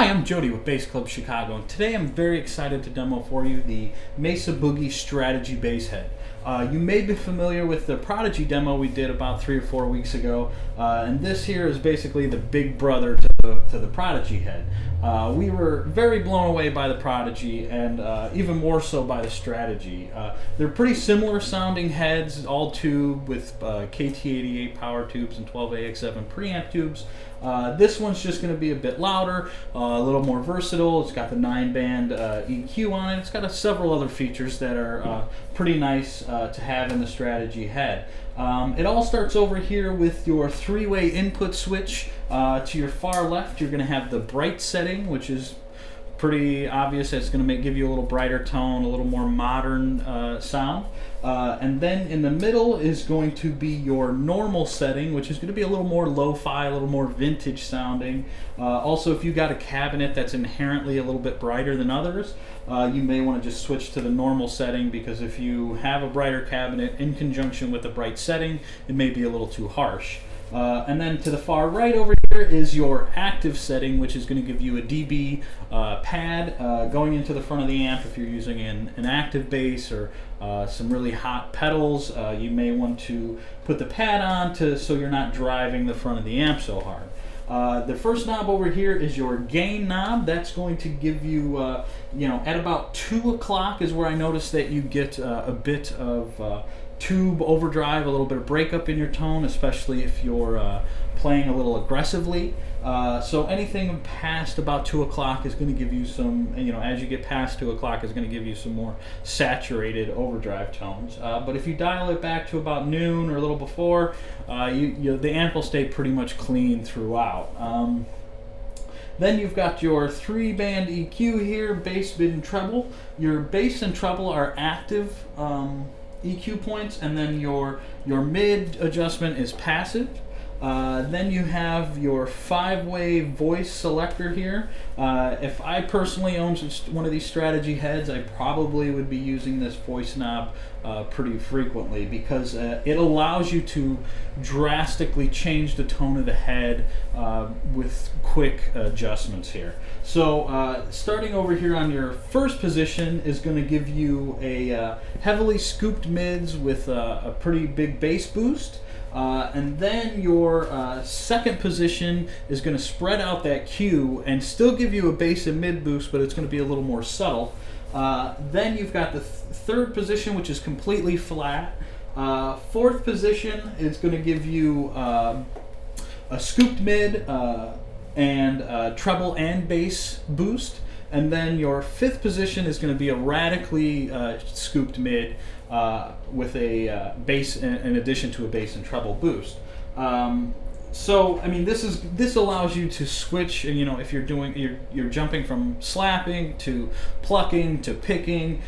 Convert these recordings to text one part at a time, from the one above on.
Hi, I'm Jody with Bass Club Chicago, and today I'm very excited to demo for you the Mesa Boogie Strategy bass head. You may be familiar with the Prodigy demo we did about 3 or 4 weeks ago, and this here is basically the big brother to the Prodigy head. We were very blown away by the Prodigy, and even more so by the Strategy. They're pretty similar sounding heads, all tube with KT88 power tubes and 12AX7 preamp tubes. This one's just going to be a bit louder, a little more versatile. It's got the 9-band EQ on it. It's got several other features that are pretty nice to have in the Strategy head. It all starts over here with your 3-way input switch. To your far left, you're going to have the bright setting, which is pretty obvious. It's going to give you a little brighter tone, a little more modern sound. And then in the middle is going to be your normal setting, which is going to be a little more lo-fi, a little more vintage sounding. Also, if you got a cabinet that's inherently a little bit brighter than others, you may want to just switch to the normal setting, because if you have a brighter cabinet in conjunction with a bright setting, it may be a little too harsh. And then to the far right over here is your active setting, which is going to give you a dB pad going into the front of the amp. If you're using an active bass or some really hot pedals, you may want to put the pad on so you're not driving the front of the amp so hard. The first knob over here is your gain knob. That's going to give you, at about 2 o'clock is where I noticed that you get a bit of tube overdrive, a little bit of breakup in your tone, especially if you're playing a little aggressively. So anything past about 2 o'clock is going to give you some, as you get past 2 o'clock, is going to give you some more saturated overdrive tones. But if you dial it back to about noon or a little before, the amp will stay pretty much clean throughout. Then you've got your 3-band EQ here, bass, mid, and treble. Your bass and treble are active EQ points, and then your mid adjustment is passive. Then you have your 5-way voice selector here. If I personally owned one of these Strategy heads, I probably would be using this voice knob pretty frequently, because it allows you to drastically change the tone of the head with quick adjustments here. So starting over here on your first position is going to give you a heavily scooped mids with a pretty big bass boost. And then your second position is going to spread out that Q and still give you a bass and mid boost, but it's going to be a little more subtle. Then you've got the third position, which is completely flat. Fourth position is going to give you a scooped mid and treble and bass boost. And then your fifth position is going to be a radically scooped mid with a bass, in addition to a bass and treble boost. So I mean, this allows you to switch. If you're jumping from slapping to plucking to picking,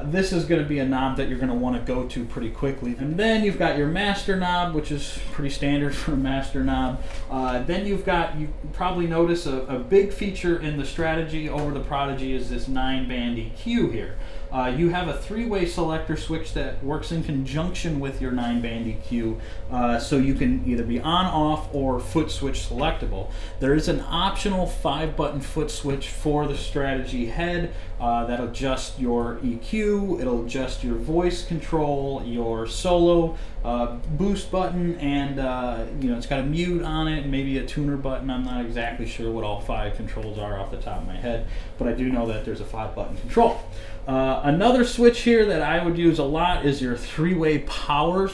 this is going to be a knob that you're going to want to go to pretty quickly. And then you've got your master knob, which is pretty standard for a master knob. Then you probably notice a big feature in the Strategy over the Prodigy is this 9-band EQ here. You have a 3-way selector switch that works in conjunction with your 9-band EQ, so you can either be on, off, or foot switch selectable. There is an optional 5-button foot switch for the Strategy head that'll adjust your EQ, it'll adjust your voice control, your solo boost button, and it's got a mute on it and maybe a tuner button. I'm not exactly sure what all 5 controls are off the top of my head, but I do know that there's a 5-button control. Another switch here that I would use a lot is your 3-way power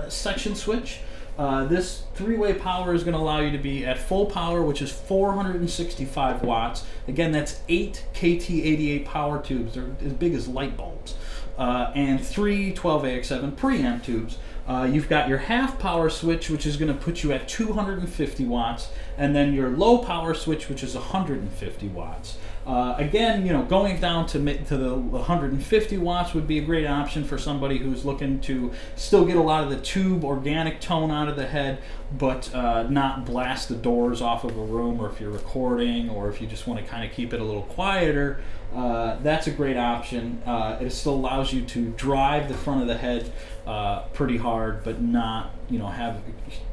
section switch. This 3-way power is going to allow you to be at full power, which is 465 watts. Again, that's 8 KT88 power tubes. They're as big as light bulbs. And 3 12AX7 preamp tubes. You've got your half power switch, which is going to put you at 250 watts, and then your low power switch, which is 150 watts. Again, going down to the 150 watts would be a great option for somebody who's looking to still get a lot of the tube organic tone out of the head, but not blast the doors off of a room, or if you're recording, or if you just want to kind of keep it a little quieter. That's a great option. It still allows you to drive the front of the head pretty hard, but not, have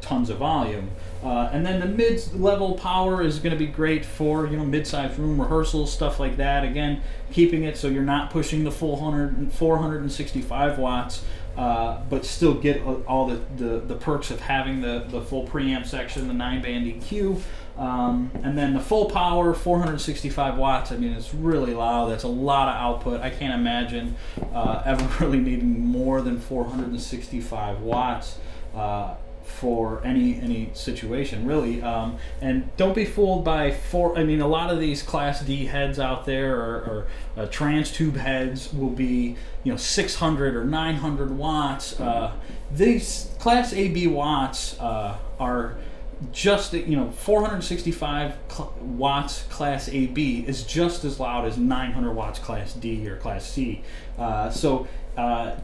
tons of volume. And then the mid-level power is going to be great for, mid-sized room rehearsals, stuff like that. Again, keeping it so you're not pushing the full 465 watts, but still get all the perks of having the full preamp section, the 9-band EQ. And then the full power, 465 watts. I mean, it's really loud. That's a lot of output. I can't imagine ever really needing more than 465 watts for any situation, really. And don't be fooled by a lot of these Class D heads out there or trans tube heads will be 600 or 900 watts. These Class AB watts are just 465 watts Class AB is just as loud as 900 watts Class D or Class C. So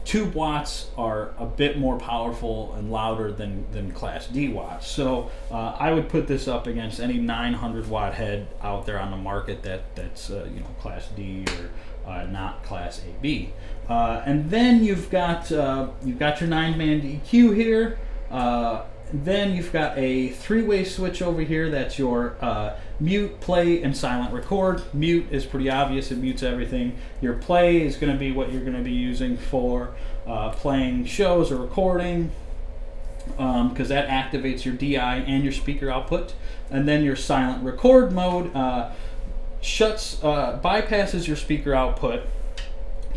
tube watts are a bit more powerful and louder than Class D watts. So I would put this up against any 900 watt head out there on the market that's Class D or not Class AB. And then you've got your 9-band EQ here. Then you've got a 3-way switch over here. That's your mute, play, and silent record. Mute is pretty obvious. It mutes everything. Your play is going to be what you're going to be using for playing shows or recording, because that activates your DI and your speaker output. And then your silent record mode bypasses your speaker output,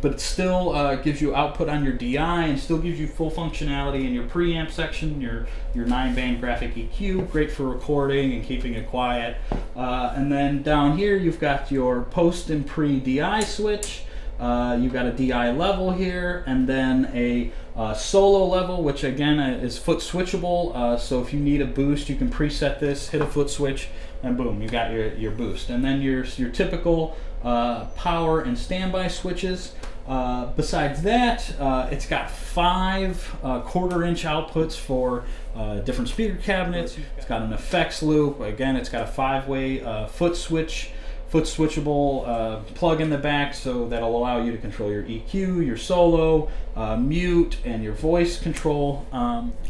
but it still gives you output on your DI and still gives you full functionality in your preamp section, your 9-band graphic EQ, great for recording and keeping it quiet. And then down here you've got your post and pre-DI switch. You've got a DI level here, and then a solo level, which again is foot switchable. So if you need a boost, you can preset this, hit a foot switch, and boom, you got your boost. And then your typical power and standby switches. Besides that, it's got 5 quarter-inch outputs for different speaker cabinets. It's got an effects loop. Again, it's got a 5-way foot switchable plug in the back, so that'll allow you to control your EQ, your solo, mute, and your voice control.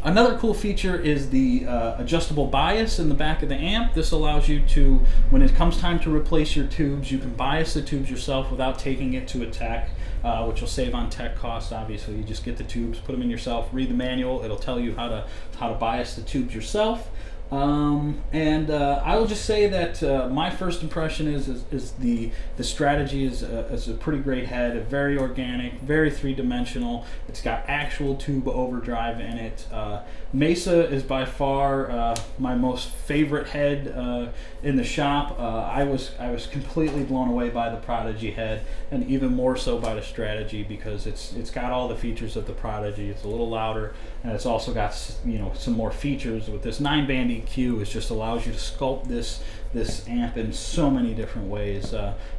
Another cool feature is the adjustable bias in the back of the amp. This allows you to, when it comes time to replace your tubes, you can bias the tubes yourself without taking it to a tech, which will save on tech costs. Obviously, you just get the tubes, put them in yourself, read the manual. It'll tell you how to bias the tubes yourself. I will just say that my first impression is the strategy is a pretty great head, very organic, very 3-dimensional. It's got actual tube overdrive in it. Mesa is by far my most favorite head in the shop. I was completely blown away by the Prodigy head, and even more so by the Strategy, because it's got all the features of the Prodigy. It's a little louder, and it's also got some more features with this 9-band EQ. It just allows you to sculpt this amp in so many different ways.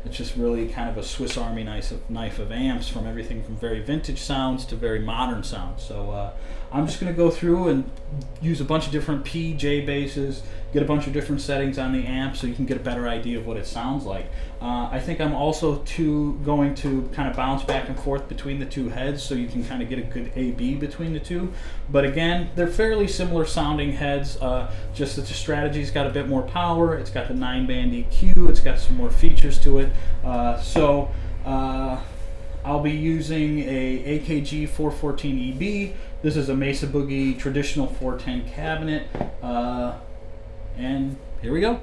It's just really kind of a Swiss Army knife of amps, from everything from very vintage sounds to very modern sounds. So I'm just going to go through and use a bunch of different P, J basses, get a bunch of different settings on the amp so you can get a better idea of what it sounds like. I think I'm also going to kind of bounce back and forth between the two heads so you can kind of get a good A-B between the two. But again, they're fairly similar sounding heads, just that the Strategy's got a bit more power. It's got the 9-band EQ. It's got some more features to it. I'll be using a AKG 414EB. This is a Mesa Boogie traditional 410 cabinet. And here we go.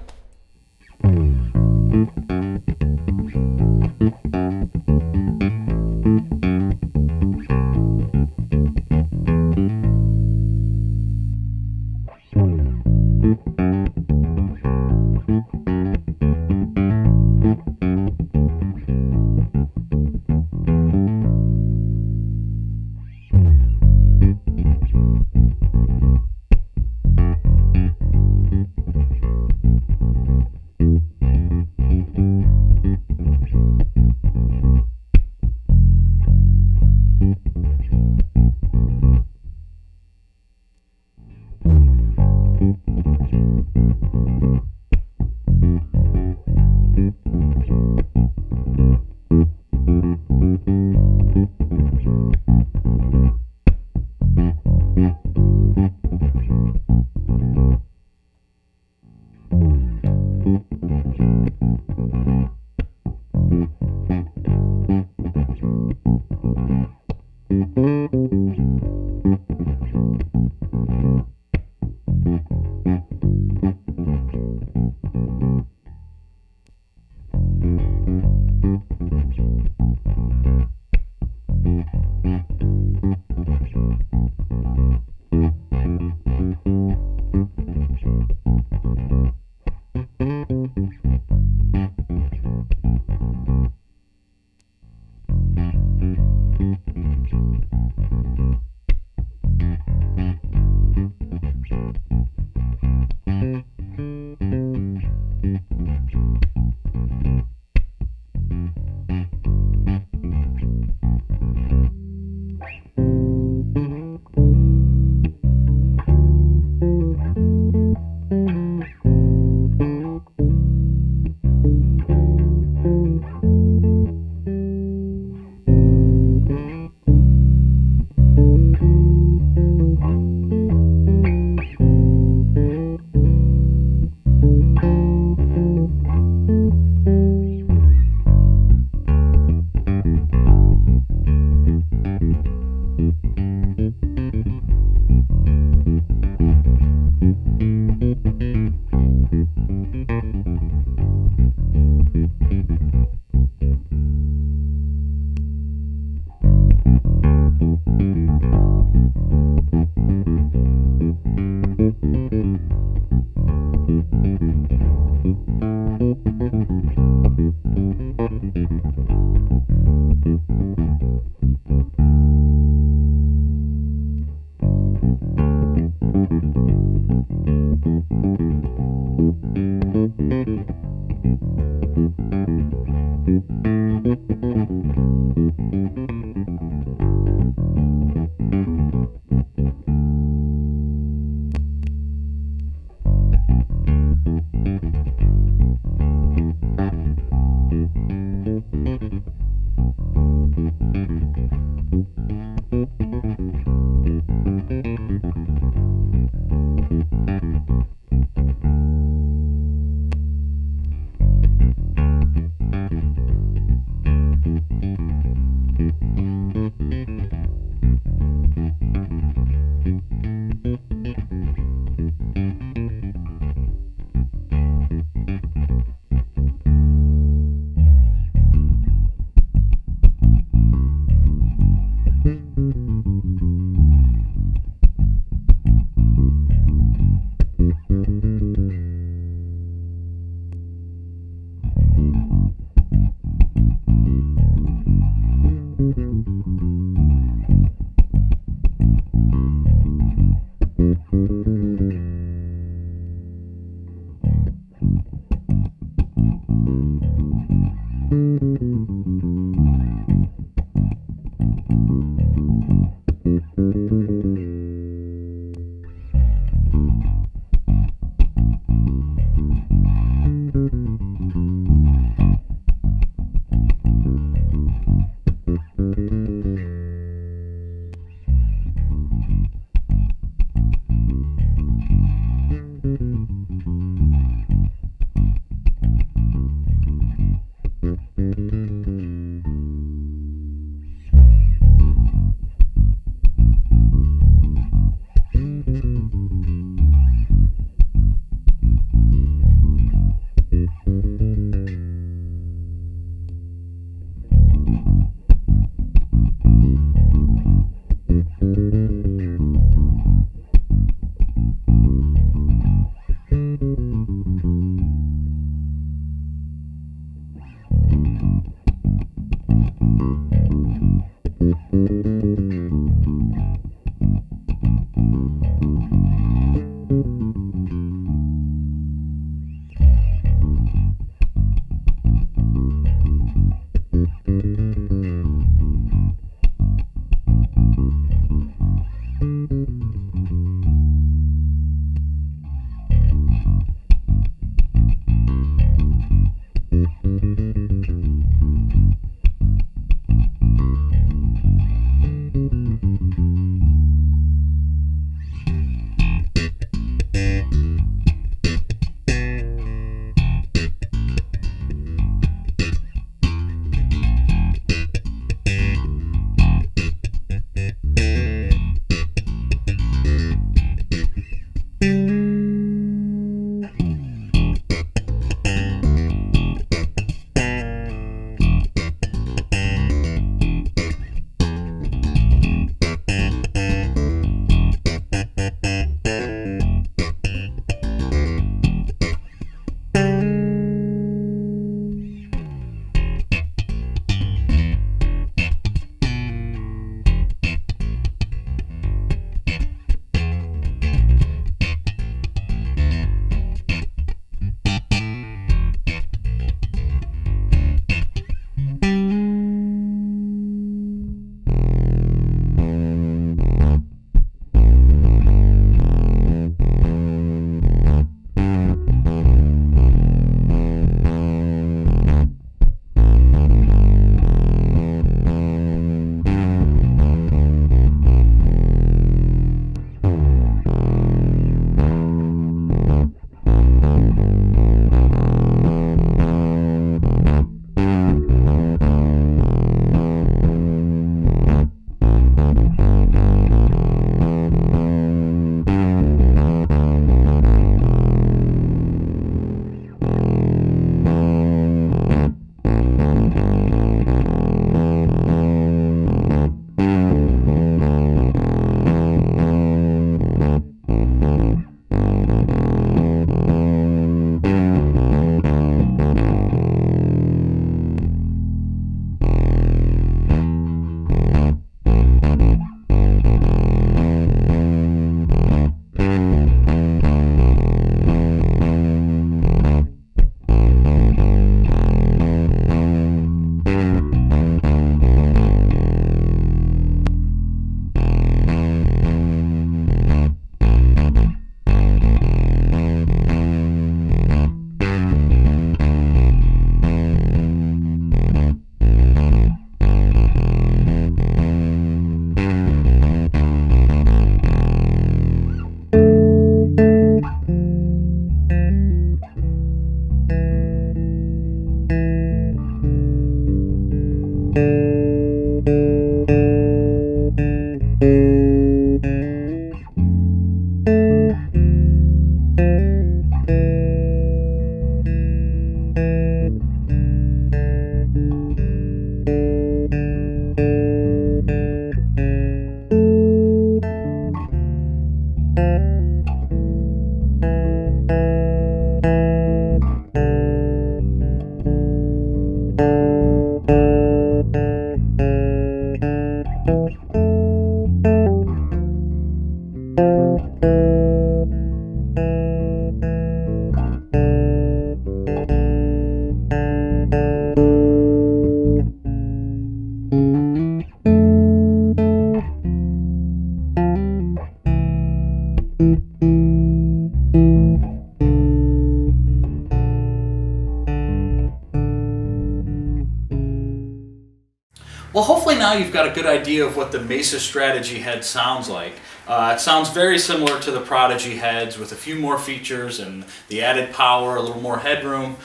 Well, hopefully now you've got a good idea of what the Mesa Strategy head sounds like. It sounds very similar to the Prodigy heads with a few more features and the added power, a little more headroom.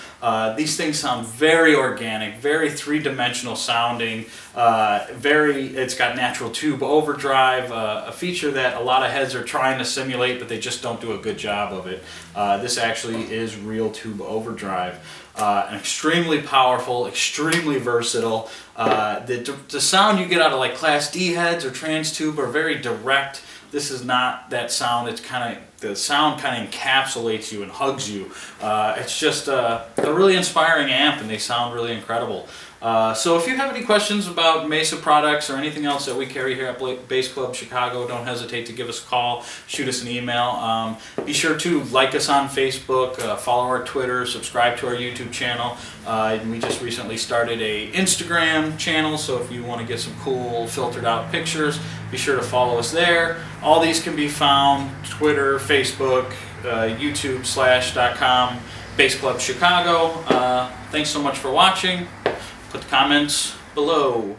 These things sound very organic, very three-dimensional sounding. It's got natural tube overdrive, a feature that a lot of heads are trying to simulate, but they just don't do a good job of it. This actually is real tube overdrive. And extremely powerful, extremely versatile. The sound you get out of like Class D heads or trans tube are very direct. This is not that sound. It's the sound kind of encapsulates you and hugs you. It's just a really inspiring amp, and they sound really incredible. So if you have any questions about Mesa products or anything else that we carry here at Bass Club Chicago, don't hesitate to give us a call, shoot us an email. Be sure to like us on Facebook, follow our Twitter, subscribe to our YouTube channel. We just recently started a Instagram channel, so if you want to get some cool filtered out pictures, be sure to follow us there. All these can be found Twitter, Facebook, YouTube/.com, Bass Club Chicago. Thanks so much for watching. Put the comments below.